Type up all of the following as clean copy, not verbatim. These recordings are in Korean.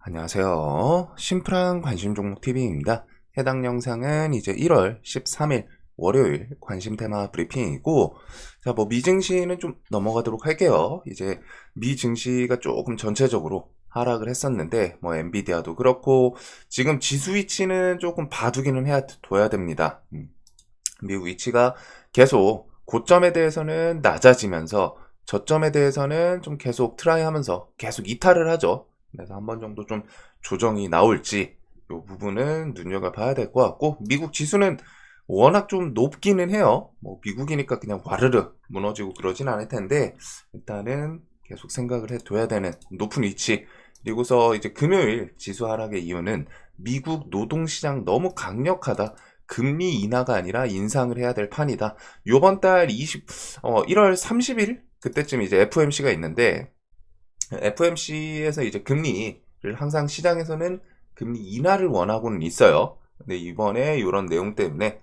안녕하세요. 심플한 관심 종목 TV입니다. 해당 영상은 이제 1월 13일 월요일 관심 테마 브리핑이고, 자, 미증시는 좀 넘어가도록 할게요. 이제 미증시가 조금 전체적으로 하락을 했었는데, 엔비디아도 그렇고, 지금 지수 위치는 조금 봐두기는 둬야 됩니다. 미국 위치가 계속 고점에 대해서는 낮아지면서 저점에 대해서는 좀 계속 트라이 하면서 계속 이탈을 하죠. 그래서 한 번 정도 좀 조정이 나올지 이 부분은 눈여겨봐야 될 것 같고, 미국 지수는 워낙 좀 높기는 해요. 미국이니까 그냥 와르르 무너지고 그러진 않을 텐데, 일단은 계속 생각을 해둬야 되는 높은 위치. 그리고서 이제 금요일 지수 하락의 이유는 미국 노동시장 너무 강력하다. 금리 인하가 아니라 인상을 해야 될 판이다. 요번 달 1월 30일 그때쯤 이제 FOMC가 있는데, FOMC에서 이제 금리를 항상 시장에서는 금리 인하를 원하고는 있어요. 근데 이번에 이런 내용 때문에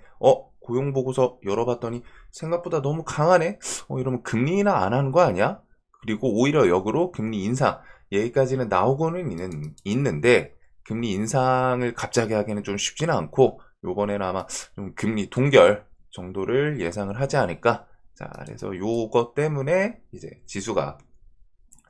고용 보고서 열어봤더니 생각보다 너무 강하네. 이러면 금리 인하 안 하는 거 아니야? 그리고 오히려 역으로 금리 인상 여기까지는 나오고는 있는데, 금리 인상을 갑자기 하기는 좀 쉽지는 않고, 요번에는 아마 좀 금리 동결 정도를 예상을 하지 않을까. 자, 그래서 요것 때문에 이제 지수가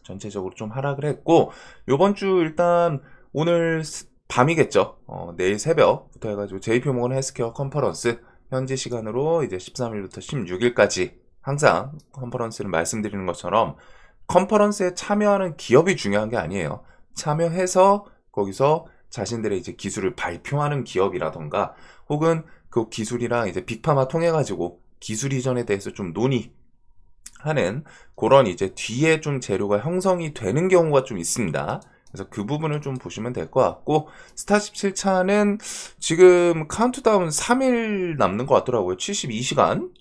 전체적으로 좀 하락을 했고, 요번 주 일단 오늘 밤이겠죠. 내일 새벽부터 해가지고 JP모건 헬스케어 컨퍼런스, 현지 시간으로 이제 13일부터 16일까지 항상 컨퍼런스를 말씀드리는 것처럼, 컨퍼런스에 참여하는 기업이 중요한 게 아니에요. 참여해서 거기서 자신들의 이제 기술을 발표하는 기업이라던가, 혹은 그 기술이랑 이제 빅파마 통해 가지고 기술 이전에 대해서 좀 논의하는 그런 이제 뒤에 좀 재료가 형성이 되는 경우가 좀 있습니다. 그래서 그 부분을 좀 보시면 될 것 같고, 스타 17차는 지금 카운트다운 3일 남는 것 같더라고요. 72시간.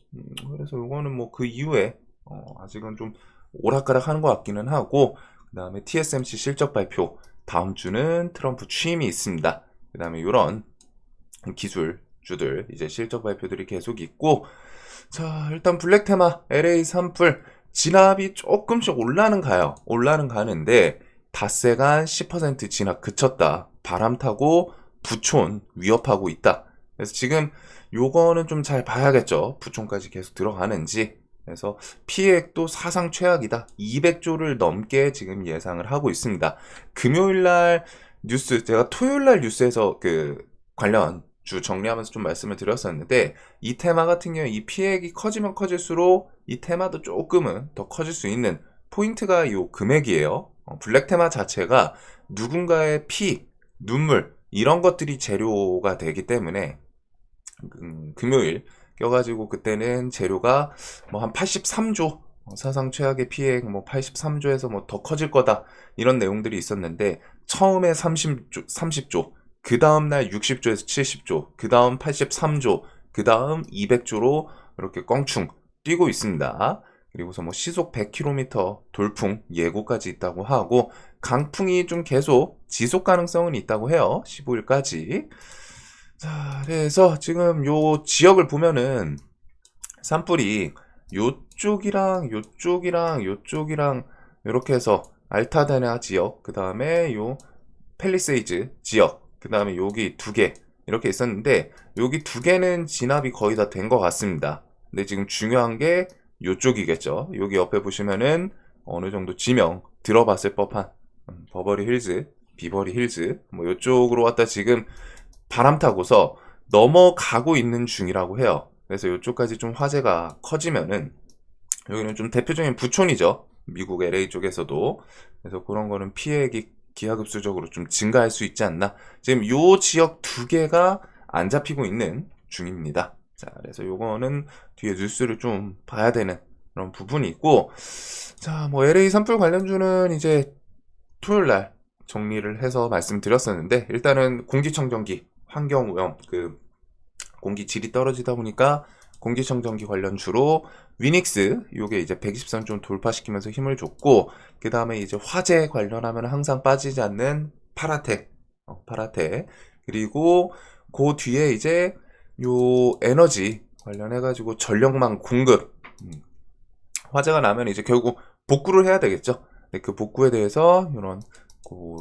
그래서 이거는 그 이후에 아직은 좀 오락가락 하는 것 같기는 하고, 그 다음에 TSMC 실적 발표, 다음 주는 트럼프 취임이 있습니다. 그 다음에 이런 기술주들 이제 실적 발표들이 계속 있고, 자, 일단 블랙 테마 LA 산불 진압이 조금씩 올라는 가는데, 닷새간 10% 진압 그쳤다. 바람 타고 부촌 위협하고 있다. 그래서 지금 요거는 좀 잘 봐야겠죠. 부촌까지 계속 들어가는지. 그래서 피해액도 사상 최악이다. 200조를 넘게 지금 예상을 하고 있습니다. 금요일 날 뉴스, 제가 토요일 날 뉴스에서 그 관련 주 정리하면서 좀 말씀을 드렸었는데, 이 테마 같은 경우에 이 피해액이 커지면 커질수록 이 테마도 조금은 더 커질 수 있는 포인트가 이 금액이에요. 블랙 테마 자체가 누군가의 피, 눈물 이런 것들이 재료가 되기 때문에, 금요일 껴가지고 그때는 재료가 한 83조, 사상 최악의 피해액 83조에서 더 커질 거다 이런 내용들이 있었는데, 처음에 30조, 그 다음날 60조에서 70조, 그 다음 83조, 그 다음 200조로 이렇게 껑충 뛰고 있습니다. 그리고서 시속 100km 돌풍 예고까지 있다고 하고, 강풍이 좀 계속 지속 가능성은 있다고 해요. 15일까지. 자, 그래서 지금 요 지역을 보면은 산불이 요쪽이랑 요쪽이랑 요쪽이랑 이렇게 해서 알타데나 지역, 그 다음에 요 펠리세이즈 지역, 그 다음에 여기 두 개 이렇게 있었는데, 여기 두 개는 진압이 거의 다 된 것 같습니다. 근데 지금 중요한 게 요쪽이겠죠. 여기 옆에 보시면은 어느 정도 지명 들어봤을 법한 버버리 힐즈, 비버리 힐즈 요쪽으로 왔다 지금 바람 타고서 넘어가고 있는 중이라고 해요. 그래서 이쪽까지 좀 화재가 커지면은, 여기는 좀 대표적인 부촌이죠. 미국 LA 쪽에서도. 그래서 그런 거는 피해액이 기하급수적으로 좀 증가할 수 있지 않나. 지금 요 지역 두 개가 안 잡히고 있는 중입니다. 자, 그래서 요거는 뒤에 뉴스를 좀 봐야 되는 그런 부분이 있고, 자, LA 산불 관련주는 이제 토요일 날 정리를 해서 말씀드렸었는데, 일단은 공기청정기, 환경오염, 공기 질이 떨어지다 보니까 공기청정기 관련 주로 위닉스, 요게 이제 120선 좀 돌파시키면서 힘을 줬고, 그 다음에 이제 화재 관련하면 항상 빠지지 않는 파라텍, 파라텍. 그리고 그 뒤에 이제 요 에너지 관련해가지고 전력망 공급, 화재가 나면 이제 결국 복구를 해야 되겠죠. 그 복구에 대해서 이런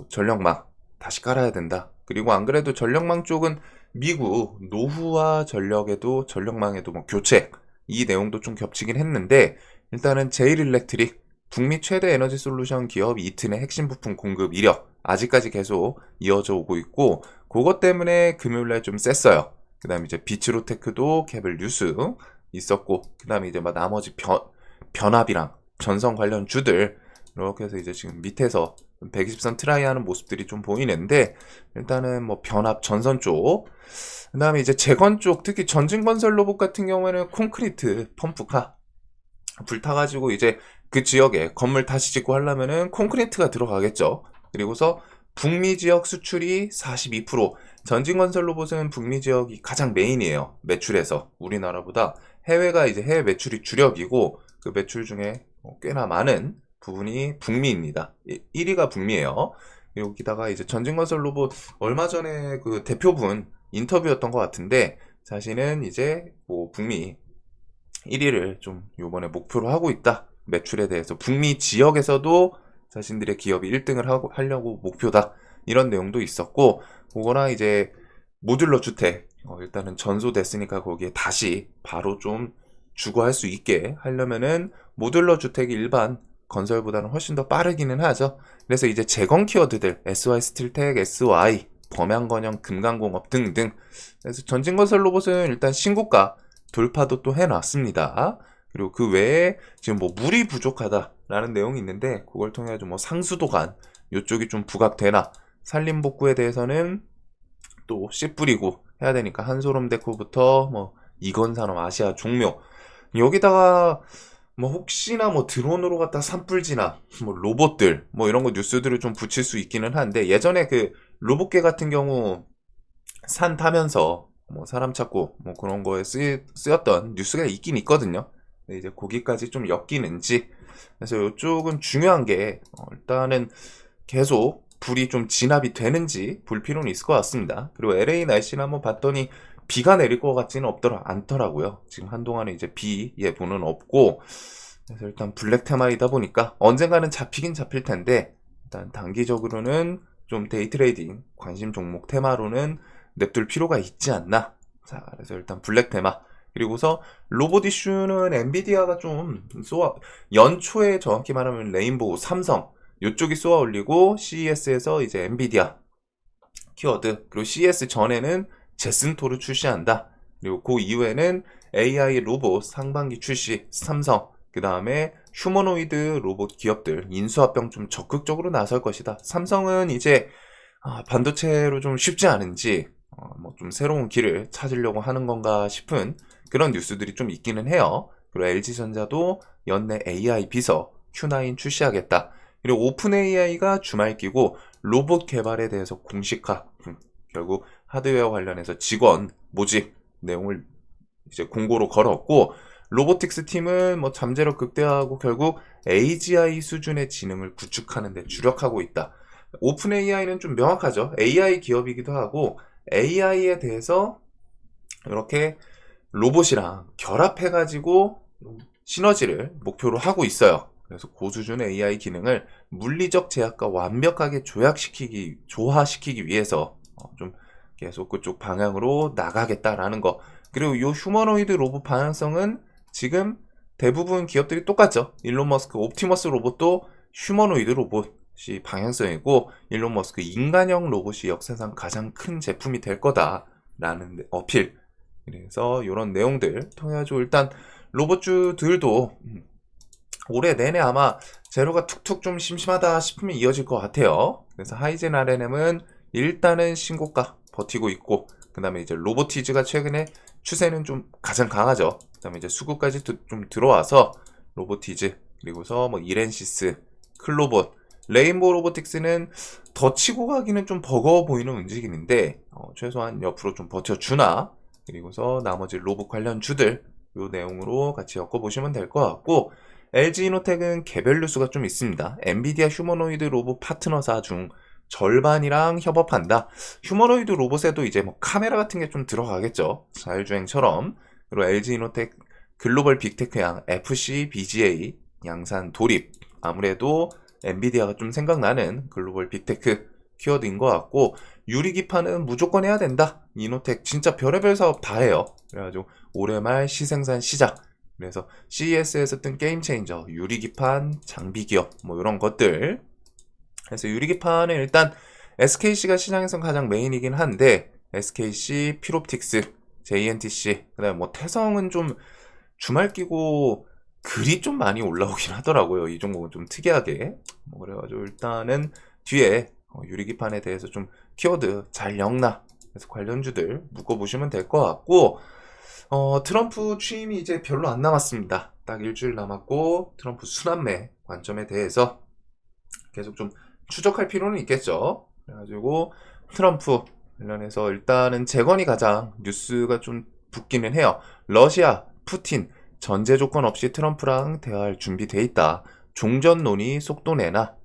전력망 다시 깔아야 된다. 그리고 안 그래도 전력망 쪽은 미국 노후화 전력망에도 뭐 교체 이 내용도 좀 겹치긴 했는데 일단은 제일일렉트릭 북미 최대 에너지 솔루션 기업 이튼의 핵심 부품 공급 이력 아직까지 계속 이어져 오고 있고 그것 때문에 금요일날 좀 셌어요. 그 다음에 이제 비츠로테크도 개별 뉴스 있었고 그 다음에 이제 막 나머지 변압이랑 전선 관련 주들 이렇게 해서 이제 지금 밑에서 120선 트라이하는 모습들이 좀 보이는데 일단은 뭐 변압 전선 쪽 그 다음에 이제 재건 쪽 특히 전진건설 로봇 같은 경우에는 콘크리트 펌프카 불타가지고 이제 그 지역에 건물 다시 짓고 하려면은 콘크리트가 들어가겠죠. 그리고서 북미 지역 수출이 42% 전진건설 로봇은 북미 지역이 가장 메인이에요. 매출에서 우리나라보다 해외가 이제 해외 매출이 주력이고 그 매출 중에 꽤나 많은 부분이 북미입니다. 1위가 북미예요. 여기다가 이제 전진건설 로봇 얼마 전에 그 대표분 인터뷰였던 것 같은데 자신은 이제 뭐 북미 1위를 좀 요번에 목표로 하고 있다. 매출에 대해서 북미 지역에서도 자신들의 기업이 1등을 하려고 목표다. 이런 내용도 있었고 그거랑 이제 모듈러 주택 일단은 전소됐으니까 거기에 다시 바로 좀 주거할 수 있게 하려면은 모듈러 주택이 일반 건설보다는 훨씬 더 빠르기는 하죠. 그래서 이제 재건 키워드들 SY 스틸텍, SY, 범양건영, 금강공업 등등 그래서 전진건설 로봇은 일단 신고가 돌파도 또 해놨습니다. 그리고 그 외에 지금 뭐 물이 부족하다라는 내용이 있는데 그걸 통해 뭐 상수도관 이쪽이 좀 부각되나 산림복구에 대해서는 또 씨 뿌리고 해야 되니까 한솔홈데코부터 뭐 이건산업 아시아 종묘 여기다가 뭐 혹시나 뭐 드론으로 갖다 산불지나 뭐 로봇들 뭐 이런 거 뉴스들을 좀 붙일 수 있기는 한데 예전에 그 로봇계 같은 경우 산 타면서 뭐 사람 찾고 뭐 그런 거에 쓰였던 뉴스가 있긴 있거든요. 근데 이제 거기까지 좀 엮이는지 그래서 이쪽은 중요한 게 일단은 계속 불이 좀 진압이 되는지 볼 필요는 있을 것 같습니다. 그리고 LA 날씨를 한번 봤더니 비가 내릴 것 같지는 않더라고요. 지금 한동안은 이제 비 예보는 없고 그래서 일단 블랙 테마이다 보니까 언젠가는 잡히긴 잡힐 텐데 일단 단기적으로는 좀 데이 트레이딩 관심 종목 테마로는 냅둘 필요가 있지 않나. 자, 그래서 일단 블랙 테마 그리고서 로봇 이슈는 엔비디아가 좀 연초에 정확히 말하면 레인보우 삼성 이쪽이 쏘아 올리고 CES에서 이제 엔비디아 키워드 그리고 CES 전에는 제슨토를 출시한다. 그리고 그 이후에는 AI 로봇 상반기 출시 삼성 그 다음에 휴머노이드 로봇 기업들 인수합병 좀 적극적으로 나설 것이다. 삼성은 이제 반도체로 좀 쉽지 않은지 뭐 좀 새로운 길을 찾으려고 하는 건가 싶은 그런 뉴스들이 좀 있기는 해요. 그리고 LG전자도 연내 AI 비서 Q9 출시하겠다. 그리고 오픈 AI가 주말 끼고 로봇 개발에 대해서 공식화 결국 하드웨어 관련해서 직원 모집 내용을 이제 공고로 걸었고 로보틱스 팀은 뭐 잠재력 극대화하고 결국 AGI 수준의 지능을 구축하는 데 주력하고 있다. 오픈 AI는 좀 명확하죠. AI 기업이기도 하고 AI에 대해서 이렇게 로봇이랑 결합해가지고 시너지를 목표로 하고 있어요. 그래서 고수준의 AI 기능을 물리적 제약과 완벽하게 조화시키기 위해서 좀 계속 그쪽 방향으로 나가겠다라는 거. 그리고 이 휴머노이드 로봇 방향성은 지금 대부분 기업들이 똑같죠. 일론 머스크 옵티머스 로봇도 휴머노이드 로봇이 방향성이고 일론 머스크 인간형 로봇이 역사상 가장 큰 제품이 될 거다라는 어필. 그래서 이런 내용들 통해가지고 일단 로봇주들도 올해 내내 아마 재료가 툭툭 좀 심심하다 싶으면 이어질 것 같아요. 그래서 하이젠 RNM은 일단은 신고가 버티고 있고 그 다음에 이제 로보티즈가 최근에 추세는 좀 가장 강하죠. 그 다음에 이제 수급까지 좀 들어와서 로보티즈 그리고서 뭐 이렌시스, 클로봇, 레인보우 로보틱스는 더 치고 가기는 좀 버거워 보이는 움직임인데 최소한 옆으로 좀 버텨주나 그리고서 나머지 로봇 관련 주들 요 내용으로 같이 엮어보시면 될 것 같고 LG이노텍은 개별 뉴스가 좀 있습니다. 엔비디아 휴머노이드 로봇 파트너사 중 절반이랑 협업한다. 휴머노이드 로봇에도 이제 뭐 카메라 같은 게 좀 들어가겠죠. 자율주행처럼. 그리고 LG이노텍 글로벌 빅테크양 FC, BGA 양산 돌입. 아무래도 엔비디아가 좀 생각나는 글로벌 빅테크 키워드인 것 같고, 유리기판은 무조건 해야 된다. 이노텍 진짜 별의별 사업 다 해요. 그래가지고 올해 말 시생산 시작. 그래서 CES에서 뜬 게임 체인저, 유리기판, 장비 기업 뭐 이런 것들. 그래서 유리기판은 일단 SKC가 시장에선 가장 메인이긴 한데, SKC, 피롭틱스, JNTC, 그다음에 뭐 태성은 좀 주말 끼고 글이 좀 많이 올라오긴 하더라고요. 이 종목은 좀 특이하게. 뭐 그래가지고 일단은 뒤에 유리기판에 대해서 좀 키워드 잘 엮나. 그래서 관련주들 묶어보시면 될 것 같고, 트럼프 취임이 이제 별로 안 남았습니다. 딱 일주일 남았고, 트럼프 순환매 관점에 대해서 계속 좀 추적할 필요는 있겠죠. 그래가지고 트럼프 관련해서 일단은 재건이 가장 뉴스가 좀 붙기는 해요. 러시아, 푸틴, 전제 조건 없이 트럼프랑 대화할 준비돼 있다. 종전 논의 속도 내나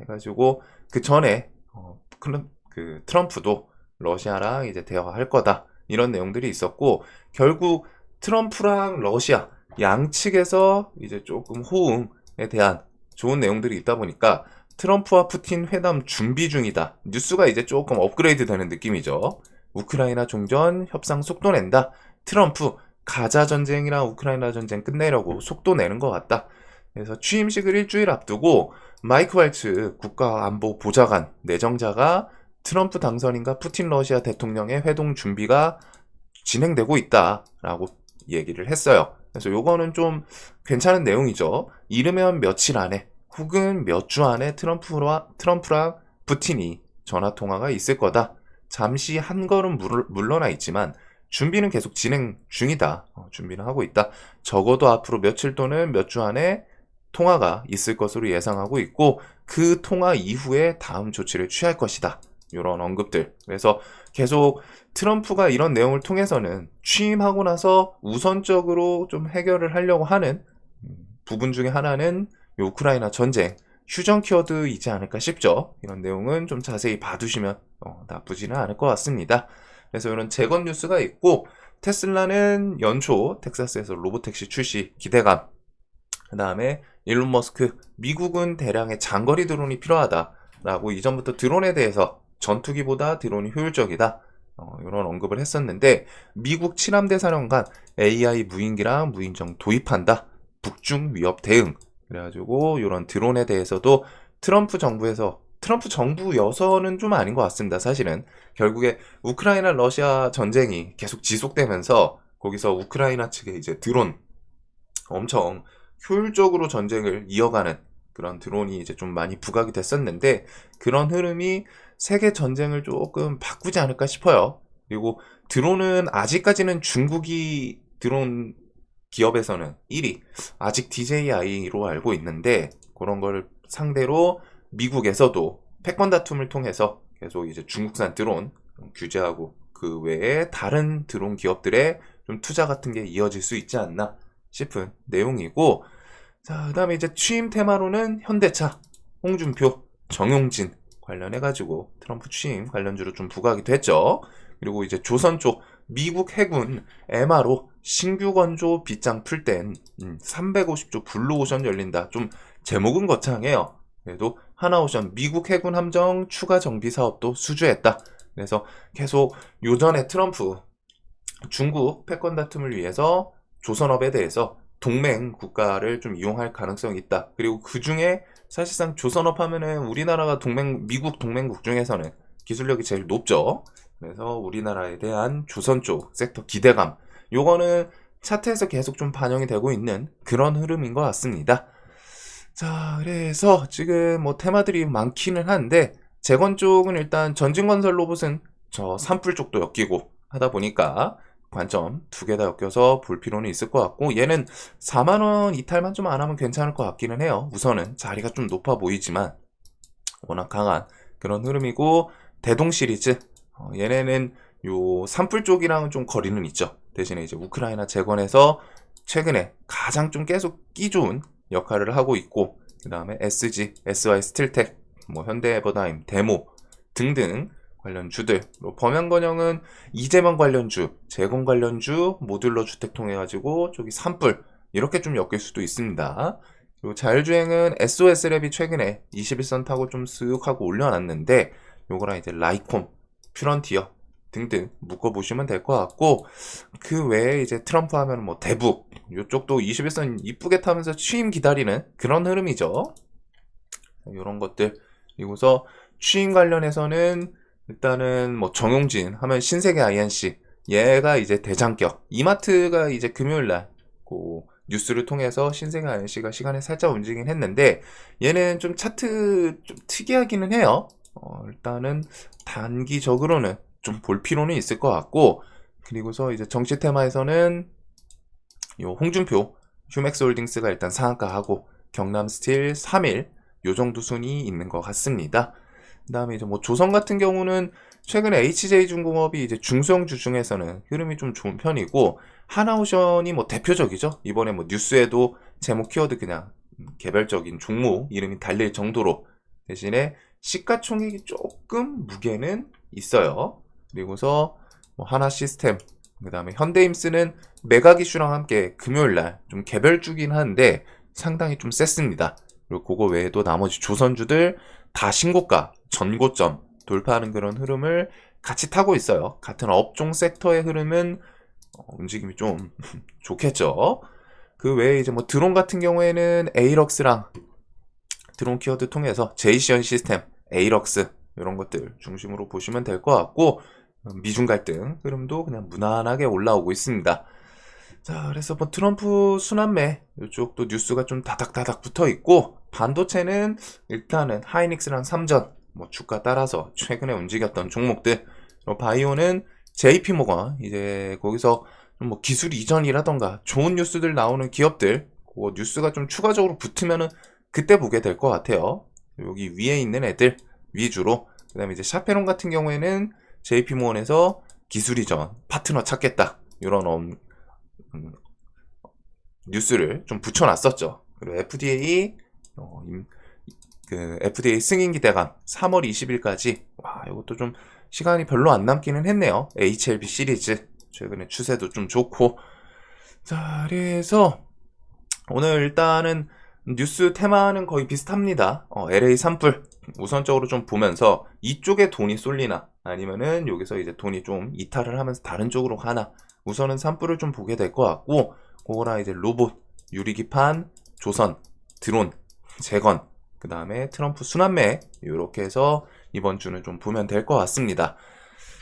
해가지고 그 전에 그 트럼프도 러시아랑 이제 대화할 거다. 이런 내용들이 있었고, 결국 트럼프랑 러시아 양측에서 이제 조금 호응에 대한 좋은 내용들이 있다 보니까 트럼프와 푸틴 회담 준비 중이다. 뉴스가 이제 조금 업그레이드 되는 느낌이죠. 우크라이나 종전 협상 속도 낸다. 트럼프 가자 전쟁이랑 우크라이나 전쟁 끝내려고 속도 내는 것 같다. 그래서 취임식을 일주일 앞두고 마이크 왈츠 국가안보보좌관 내정자가 트럼프 당선인과 푸틴 러시아 대통령의 회동 준비가 진행되고 있다라고 얘기를 했어요. 그래서 요거는 좀 괜찮은 내용이죠. 이르면 며칠 안에 혹은 몇 주 안에 트럼프랑 푸틴이 전화통화가 있을 거다. 잠시 한 걸음 물러나 있지만 준비는 계속 진행 중이다. 준비는 하고 있다. 적어도 앞으로 며칠 또는 몇 주 안에 통화가 있을 것으로 예상하고 있고, 그 통화 이후에 다음 조치를 취할 것이다. 이런 언급들. 그래서 계속 트럼프가 이런 내용을 통해서는 취임하고 나서 우선적으로 좀 해결을 하려고 하는 부분 중에 하나는 우크라이나 전쟁, 휴전 키워드이지 않을까 싶죠. 이런 내용은 좀 자세히 봐두시면 나쁘지는 않을 것 같습니다. 그래서 이런 재건 뉴스가 있고, 테슬라는 연초 텍사스에서 로보택시 출시 기대감, 그 다음에 일론 머스크, 미국은 대량의 장거리 드론이 필요하다라고 이전부터 드론에 대해서 전투기보다 드론이 효율적이다, 이런 언급을 했었는데, 미국 칠함대 사령관 AI 무인기랑 무인정 도입한다. 북중 위협 대응. 그래가지고 이런 드론에 대해서도 트럼프 정부여서는 좀 아닌 것 같습니다. 사실은 결국에 우크라이나 러시아 전쟁이 계속 지속되면서 거기서 우크라이나 측에 이제 드론 엄청 효율적으로 전쟁을 이어가는 그런 드론이 이제 좀 많이 부각이 됐었는데, 그런 흐름이 세계 전쟁을 조금 바꾸지 않을까 싶어요. 그리고 드론은 아직까지는 중국이 드론 기업에서는 1위, 아직 DJI로 알고 있는데, 그런 걸 상대로 미국에서도 패권 다툼을 통해서 계속 이제 중국산 드론 규제하고 그 외에 다른 드론 기업들의 좀 투자 같은 게 이어질 수 있지 않나 싶은 내용이고, 자, 그 다음에 이제 취임 테마로는 현대차, 홍준표, 정용진 관련해가지고 트럼프 취임 관련주로 좀 부각이 됐죠. 그리고 이제 조선 쪽 미국 해군 MRO 신규 건조 빗장 풀 땐 350조 블루오션 열린다. 좀 제목은 거창해요. 그래도 하나오션 미국 해군 함정 추가 정비 사업도 수주했다. 그래서 계속 요전에 트럼프 중국 패권 다툼을 위해서 조선업에 대해서 동맹 국가를 좀 이용할 가능성이 있다. 그리고 그 중에 사실상 조선업 하면은 우리나라가 미국 동맹국 중에서는 기술력이 제일 높죠. 그래서 우리나라에 대한 조선 쪽 섹터 기대감, 요거는 차트에서 계속 좀 반영이 되고 있는 그런 흐름인 것 같습니다. 자, 그래서 지금 뭐 테마들이 많기는 한데, 재건 쪽은 일단 전진건설 로봇은 저 산불 쪽도 엮이고 하다 보니까 관점 두 개 다 엮여서 볼 필요는 있을 것 같고, 얘는 4만원 이탈만 좀 안 하면 괜찮을 것 같기는 해요. 우선은 자리가 좀 높아 보이지만 워낙 강한 그런 흐름이고, 대동 시리즈 얘네는 요 산불 쪽이랑은 좀 거리는 있죠. 대신에 이제 우크라이나 재건에서 최근에 가장 좀 계속 끼 좋은 역할을 하고 있고, 그 다음에 SG, SY 스틸텍, 뭐 현대에버다임, 데모 등등 관련주들, 범양건영은 이재명 관련주, 재건 관련주, 모듈러 주택 통해 가지고 저기 산불 이렇게 좀 엮일 수도 있습니다. 그리고 자율주행은 SOS랩이 최근에 21선 타고 좀 쓱 하고 올려놨는데, 요거랑 이제 라이콤, 퓨런티어 등등 묶어보시면 될 것 같고, 그 외에 이제 트럼프 하면 뭐 대북, 요쪽도 21선 이쁘게 타면서 취임 기다리는 그런 흐름이죠. 요런 것들. 그리고서 취임 관련해서는 일단은 뭐 정용진 하면 신세계 INC, 얘가 이제 대장격. 이마트가 이제 금요일날 그 뉴스를 통해서 신세계 INC가 시간에 살짝 움직이긴 했는데, 얘는 좀 차트 좀 특이하기는 해요. 일단은 단기적으로는 좀 볼 필요는 있을 것 같고, 그리고서 이제 정치 테마에서는 요 홍준표, 휴맥스홀딩스가 일단 상한가하고 경남스틸 3일 요 정도 순이 있는 것 같습니다. 그 다음에 이제 뭐 조선 같은 경우는 최근에 HJ중공업이 이제 중소형주 중에서는 흐름이 좀 좋은 편이고, 하나오션이 뭐 대표적이죠. 이번에 뭐 뉴스에도 제목 키워드 그냥 개별적인 종목 이름이 달릴 정도로, 대신에 시가총액이 조금 무게는 있어요. 그리고서 뭐 하나시스템, 그 다음에 현대임스는 메가기슈랑 함께 금요일날 좀 개별주긴 한데 상당히 좀 셌습니다. 그리고 그거 외에도 나머지 조선주들 다 신고가, 전고점 돌파하는 그런 흐름을 같이 타고 있어요. 같은 업종 섹터의 흐름은 움직임이 좀 좋겠죠. 그 외에 이제 뭐 드론 같은 경우에는 에이럭스랑 드론 키워드 통해서 제이시언 시스템, 에이럭스 이런 것들 중심으로 보시면 될 것 같고, 미중 갈등 흐름도 그냥 무난하게 올라오고 있습니다. 자, 그래서 뭐 트럼프 순환매 이쪽도 뉴스가 좀 다닥다닥 붙어 있고, 반도체는 일단은 하이닉스랑 삼전 뭐 주가 따라서 최근에 움직였던 종목들, 바이오는 JP모건 이제 거기서 좀 뭐 기술 이전이라던가 좋은 뉴스들 나오는 기업들, 그거 뉴스가 좀 추가적으로 붙으면은 그때 보게 될 것 같아요. 여기 위에 있는 애들 위주로. 그 다음에 이제 샤페론 같은 경우에는 JP모건에서 기술 이전 파트너 찾겠다 이런 뉴스를 좀 붙여놨었죠. 그리고 FDA 그 FDA 승인 기대감 3월 20일까지, 와, 이것도 좀 시간이 별로 안 남기는 했네요. HLB 시리즈 최근에 추세도 좀 좋고. 자, 그래서 오늘 일단은 뉴스 테마는 거의 비슷합니다. LA 산불 우선적으로 좀 보면서 이쪽에 돈이 쏠리나 아니면은 여기서 이제 돈이 좀 이탈을 하면서 다른 쪽으로 가나, 우선은 산불을 좀 보게 될 것 같고, 그거랑 이제 로봇, 유리기판, 조선, 드론, 재건, 그 다음에 트럼프 순환매, 이렇게 해서 이번 주는 좀 보면 될 것 같습니다.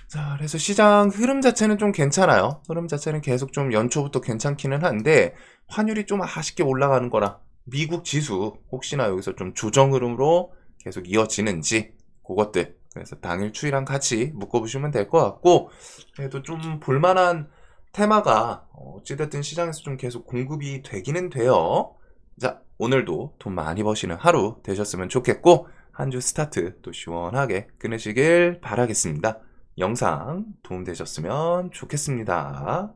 자, 그래서 시장 흐름 자체는 좀 괜찮아요. 흐름 자체는 계속 좀 연초부터 괜찮기는 한데, 환율이 좀 아쉽게 올라가는 거라 미국 지수 혹시나 여기서 좀 조정 흐름으로 계속 이어지는지 그것들, 그래서 당일 추이랑 같이 묶어보시면 될 것 같고, 그래도 좀 볼만한 테마가 어찌됐든 시장에서 좀 계속 공급이 되기는 돼요. 자, 오늘도 돈 많이 버시는 하루 되셨으면 좋겠고, 한 주 스타트 또 시원하게 끊으시길 바라겠습니다. 영상 도움되셨으면 좋겠습니다.